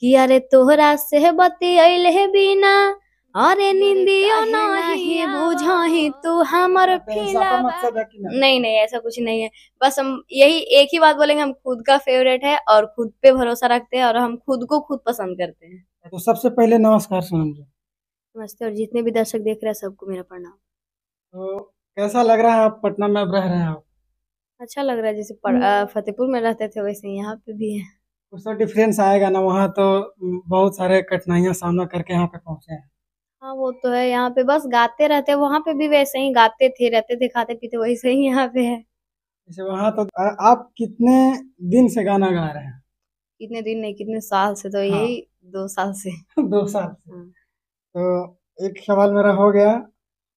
कि अरे तोहरा से बतियैले बिना अरे निंदियो नहीं बुझही तू हमर ऐसा का मकसद है कि नहीं? नहीं नहीं, ऐसा कुछ नहीं है। बस हम यही एक ही बात बोलेंगे, हम खुद का फेवरेट है और खुद पे भरोसा रखते हैं और हम खुद को खुद पसंद करते हैं। तो सबसे पहले नमस्कार सोनम जी। नमस्ते, और जितने भी दर्शक देख रहे हैं सबको मेरा प्रणाम। तो कैसा लग रहा है आप पटना में अब रह रहे हैं आप? अच्छा लग रहा है, जैसे फतेहपुर में रहते थे वैसे ही यहाँ पे भी है। कुछ तो डिफरेंस आएगा ना, वहाँ तो बहुत सारे कठिनाइयां सामना करके यहाँ पे पहुंचे हैं। हाँ वो तो है, यहाँ पे बस गाते रहते हैं, वहां पे भी वैसे ही गाते थे, रहते थे, खाते पीते, वैसे ही यहाँ पे है। जैसे वहाँ तो आप कितने दिन से गाना गा रहे हैं? कितने दिन नहीं, कितने साल से, तो हाँ। यही 2 साल से। 2 साल से। हाँ। तो एक सवाल मेरा हो गया,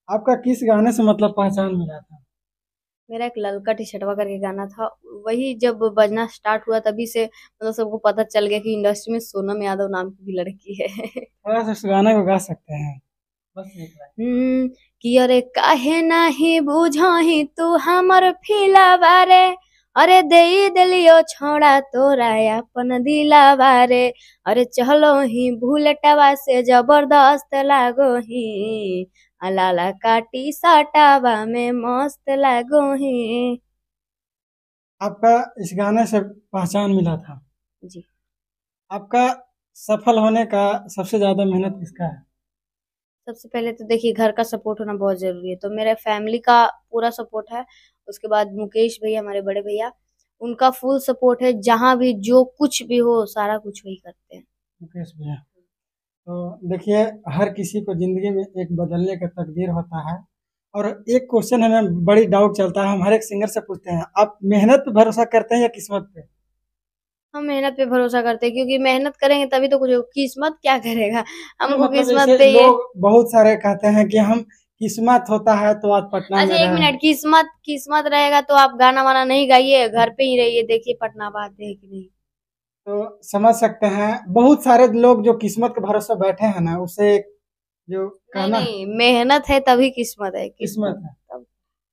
आपका किस गाने से मतलब पहचान मिला था? मेरा एक ललका टी शर्टवा करके गाना था, वही जब बजना स्टार्ट हुआ तभी से मतलब सबको पता चल गया कि इंडस्ट्री में सोनम यादव नाम की भी लड़की है। थोड़ा सा उस गाने को गा सकते हैं, बस एक लाइन। कि अरे काहे नाही बुझही तू हमर फिलावा रे, अरे दे दिलियो छोड़ा तोरा अपन दिलावा रे, अरे चलो ही भूलटवा से जबरदस्त लागो ही, लाला काटी साटावा में मस्त लागो ही। आपका इस गाने से पहचान मिला था। जी। आपका सफल होने का सबसे ज्यादा मेहनत किसका है? सबसे पहले तो देखिए घर का सपोर्ट होना बहुत जरूरी है, तो मेरे फैमिली का पूरा सपोर्ट है। उसके बाद मुकेश भैया, हमारे बड़े भैया, उनका फुल सपोर्ट है, जहां भी जो कुछ भी हो सारा कुछ वही करते हैं। मुकेश भैया। तो देखिए, हर किसी को जिंदगी में एक बदलने का तकदीर होता है। और एक क्वेश्चन हमें बड़ी डाउट चलता है, हम हर एक सिंगर से पूछते हैं, आप मेहनत पे भरोसा करते हैं या किस्मत पे? हम मेहनत पे भरोसा करते हैं, क्योंकि मेहनत करेंगे तभी तो कुछ होगा। किस्मत क्या करेगा, नहीं हमको मतलब किस्मत ऐसे पे ये। लोग बहुत सारे कहते हैं कि हम किस्मत होता है तो आज पटना अच्छा में एक रहे हैं। मिनट, किस्मत किस्मत रहेगा तो आप गाना वाना नहीं गाइए, घर पे ही रहिए, देखिए पटना बात है कि नहीं। तो समझ सकते हैं, बहुत सारे लोग जो किस्मत के भरोसे बैठे हैं ना, उसे जो नहीं कहना नहीं, मेहनत है तभी किस्मत है, किस्मत किस्मत है। तब।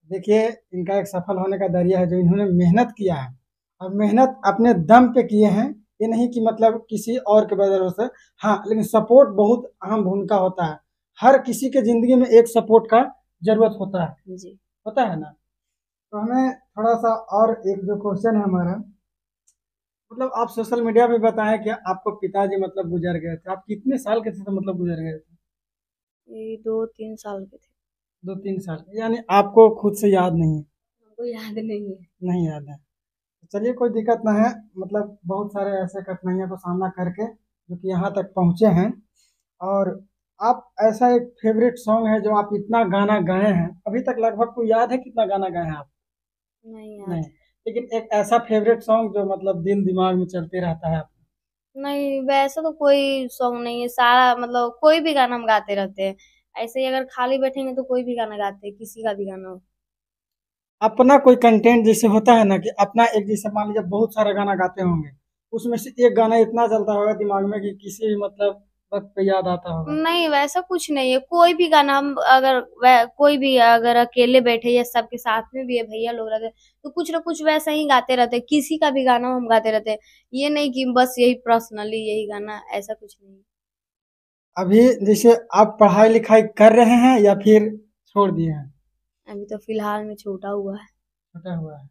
देखिए, इनका एक सफल होने का जरिया है जो इन्होंने मेहनत किया है, और मेहनत अपने दम पे किए हैं। ये नहीं कि मतलब किसी और के वजह से। हाँ, लेकिन सपोर्ट बहुत अहम भूमिका होता है। हर किसी के जिंदगी में एक सपोर्ट का जरूरत होता है। जी। होता है ना? तो हमें थोड़ा सा और एक जो क्वेश्चन है हमारा, मतलब आप सोशल मीडिया पे बताएं कि आपको पिताजी मतलब गुजर गए थे, आप कितने साल के थे तो मतलब गुजर गए थे? यही 2-3 साल के थे। 2-3 साल, यानी आपको खुद से याद नहीं है? हमको याद नहीं है। नहीं याद है। चलिए, कोई दिक्कत ना है। मतलब बहुत सारे ऐसे कठिनाइयों का सामना करके जो कि यहाँ तक पहुँचे हैं। और आप ऐसा एक फेवरेट सॉन्ग है जो आप इतना गाना गाए हैं अभी तक, लगभग को याद है कितना गाना गाए हैं आप? नहीं नहीं। याद। लेकिन एक ऐसा फेवरेट सॉन्ग जो मतलब दिल दिमाग में चलते रहता है आप? नहीं वैसे तो कोई सॉन्ग नहीं है, सारा मतलब कोई भी गाना हम गाते रहते हैं। ऐसे ही अगर खाली बैठेंगे तो कोई भी गाना गाते हैं, किसी का भी गाना हो। अपना कोई कंटेंट जैसे होता है ना, कि अपना एक, जैसे मान लीजिए बहुत सारा गाना गाते होंगे, उसमें से एक गाना इतना चलता होगा दिमाग में कि किसी भी मतलब वक्त पे याद आता होगा। नहीं वैसा कुछ नहीं है, कोई भी गाना हम अगर कोई भी अगर अकेले बैठे या सबके साथ में भी है, भैया लोग रहते हैं, तो कुछ ना कुछ वैसा ही गाते रहते हैं, किसी का भी गाना हम गाते रहते हैं। ये नहीं कि बस यही पर्सनली यही गाना, ऐसा कुछ नहीं। अभी जैसे आप पढ़ाई लिखाई कर रहे हैं या फिर छोड़ दिए हैं? अभी तो फिलहाल में छूटा हुआ है। छूटा हुआ है।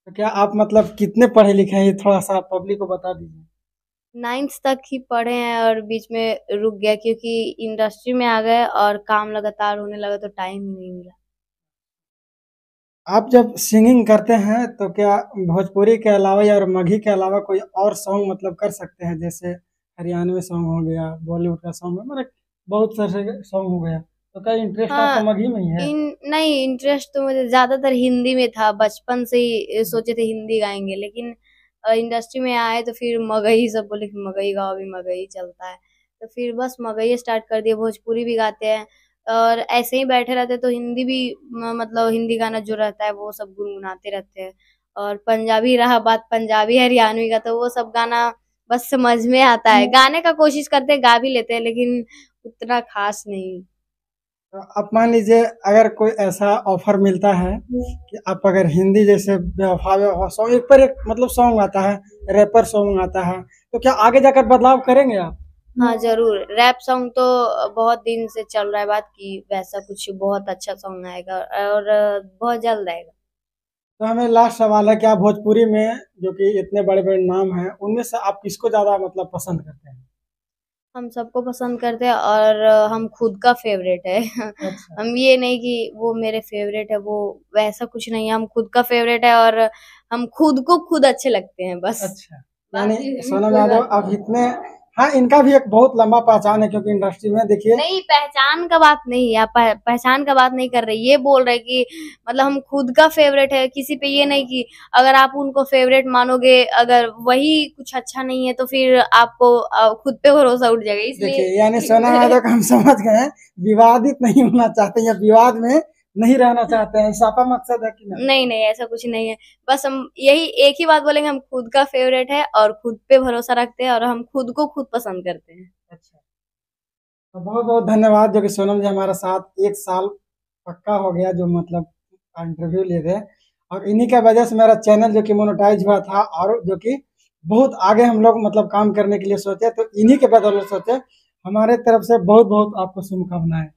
तो क्या आप मतलब कितने पढ़े लिखे हैं, ये थोड़ा सा पब्लिक को बता दीजिए। 9th तक ही पढ़े हैं और बीच में रुक गया क्योंकि इंडस्ट्री में आ गए और काम लगातार होने लगा तो टाइम ही नहीं मिला। आप जब सिंगिंग करते हैं तो क्या भोजपुरी के अलावा या और मगही के अलावा कोई और सॉन्ग मतलब कर सकते हैं? जैसे हरियाणवी सॉन्ग हो गया, बॉलीवुड का सॉन्ग है, मतलब बहुत सारे सॉन्ग हो गया। तो क्या इंटरेस्ट आपका हाँ। मगही में ही है? नहीं, इंटरेस्ट तो मुझे ज्यादातर हिंदी में था, बचपन से ही सोचे थे हिंदी गाएंगे, लेकिन इंडस्ट्री में आए तो फिर मगही, सब बोले कि मगही गाओ, अभी मगही चलता है, तो फिर बस मगही स्टार्ट कर दिए। भोजपुरी भी गाते हैं और ऐसे ही बैठे रहते तो हिंदी भी मतलब हिंदी गाना जो रहता है वो सब गुनगुनाते रहते हैं। और पंजाबी रहा बात, पंजाबी हरियाणवी का, तो वो सब गाना बस समझ में आता है, गाने का कोशिश करते हैं, गा भी लेते हैं, लेकिन उतना खास नहीं। तो आप मान लीजिए, अगर कोई ऐसा ऑफर मिलता है कि आप अगर हिंदी जैसे बेवफा बेवफा सॉन्ग, एक पर एक मतलब सॉन्ग आता है, रैपर सॉन्ग आता है, तो क्या आगे जाकर बदलाव करेंगे आप? हाँ जरूर, रैप सॉन्ग तो बहुत दिन से चल रहा है बात कि वैसा कुछ बहुत अच्छा सॉन्ग आएगा और बहुत जल्द आएगा। तो हमें लास्ट सवाल है, क्या भोजपुरी में जो कि इतने बड़े बड़े नाम हैं उनमें से आप किसको ज्यादा मतलब पसंद करते हैं? हम सबको पसंद करते हैं और हम खुद का फेवरेट है। अच्छा। हम ये नहीं कि वो मेरे फेवरेट है, वो वैसा कुछ नहीं है, हम खुद का फेवरेट है और हम खुद को खुद अच्छे लगते हैं बस। अच्छा, यानी बाकी सोनम कोई यादव बात अब नहीं। इतने, हाँ इनका भी एक बहुत लंबा पहचान है, क्योंकि इंडस्ट्री में देखिए। नहीं, पहचान का बात नहीं है, आप पहचान का बात नहीं कर रहे, ये बोल रहे कि मतलब हम खुद का फेवरेट है, किसी पे ये नहीं कि अगर आप उनको फेवरेट मानोगे, अगर वही कुछ अच्छा नहीं है तो फिर आपको खुद पे भरोसा उठ जाएगा, देखिए, इसलिए। यानी सोनम यादव का हम समझ गए हैं, विवादित नहीं होना चाहते या विवाद में नहीं रहना चाहते हैं, साफा मकसद है कि नहीं? नहीं नहीं, ऐसा कुछ नहीं है, बस हम यही एक ही बात बोलेंगे, हम खुद का फेवरेट है और खुद पे भरोसा रखते हैं और हम खुद को खुद पसंद करते हैं। अच्छा, तो बहुत बहुत धन्यवाद जो कि सोनम जी हमारे साथ 1 साल पक्का हो गया जो मतलब इंटरव्यू लिए थे, और इन्हीं का वजह से मेरा चैनल जो कि मोनेटाइज हुआ था, और जो कि बहुत आगे हम लोग मतलब काम करने के लिए सोचे, तो इन्हीं के बदौलत सोचे। हमारे तरफ से बहुत बहुत आपको शुभकामनाएं।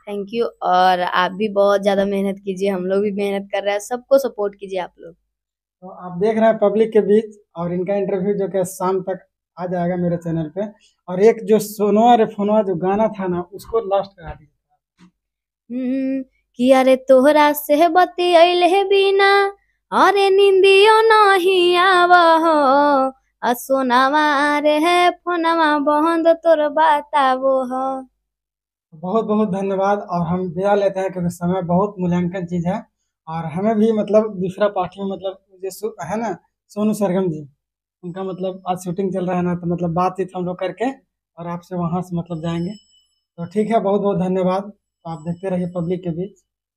थैंक यू, और आप भी बहुत ज्यादा मेहनत कीजिए, हम लोग भी मेहनत कर रहे हैं, सबको सपोर्ट कीजिए आप लोग। तो आप देख रहे हैं पब्लिक के बीच, और इनका इंटरव्यू जो कि शाम तक आ जाएगा मेरे चैनल पे। और एक जो सोनवा रे फोनवा जो गाना था ना, उसको लास्ट करा दिया। कि अरे तोहरा से बतियैले बिना अरे निंदियो नहीं आवहो, आ सोनावा रे है फोनवा बंद तोर बतावो हो। बहुत बहुत धन्यवाद, और हम विदा लेते हैं क्योंकि समय बहुत मूल्यांकन चीज है। और हमें भी मतलब दूसरा पार्टी में मतलब जो है ना, सोनू सरगम जी, उनका मतलब आज शूटिंग चल रहा है ना, तो मतलब बातचीत हम लोग करके और आपसे वहां से मतलब जाएंगे। तो ठीक है, बहुत बहुत धन्यवाद। तो आप देखते रहिए पब्लिक के बीच।